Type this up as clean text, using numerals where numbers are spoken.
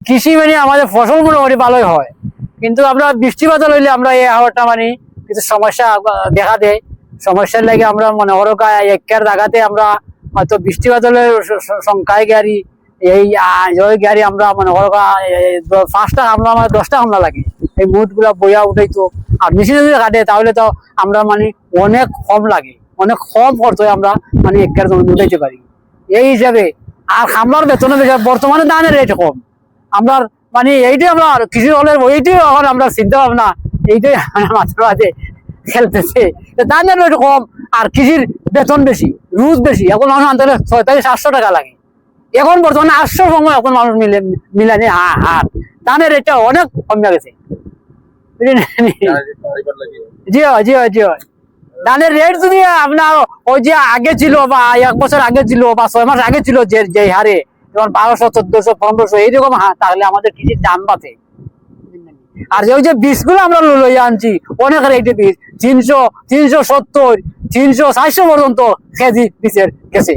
কৃষি মানে আমাদের ফসল মোটামুটি ভালোই হয়, কিন্তু আমরা বৃষ্টিপাত হইলে আমরা এই আবহাওয়াটা মানে কিছু সমস্যা দেখা দেয়। সমস্যার লাগে আমরা মনে করো একের জায়গাতে আমরা হয়তো বৃষ্টিপাত হলে সংখ্যায় গাড়ি এই গাড়ি আমরা মনে করো 5টা কামলা আমার 10টা কামলা লাগে এই মুঠ গুলা বইয়া উঠাইতো। আর মেশিনে যদি কাটে তাহলে তো আমরা মানে অনেক কম লাগে, অনেক কম খরচে আমরা মানে একের জমি উঠাইতে পারি। এই হিসাবে আর কামলার বেতনের বর্তমানে দানের রেট কম। আমরা মানে এইটাই আমরা কৃষি হলের এইটাই এখন আমরা চিন্তা ভাবনা এইটাই মাথার মাঝে খেলতেছে। দানের রেট কম আর কৃষির বেতন বেশি, রুজ বেশি। এখন মানুষ আনতে 6 থেকে 700 টাকা লাগে, এখন বর্তমানে 800 সময় এখন মানুষ মিলানি হাত। দানের রেটটা অনেক কমে গেছে। জি হয়, জি হয়, জি হয়। ধানের রেট যদি আপনার ওই যে আগে ছিল বা 1 বছর আগে ছিল বা 6 মাস আগে ছিল যে হারে, যেমন 1200, 1400, 1500 এইরকম তাহলে আমাদের কৃষির দাম বাড়ে। আর ওই যে বীজগুলো আমরা লইয়া আনছি অনেক রেটে বীজ 300, 370, 300, 400 পর্যন্ত কেজি বীজের গেছে।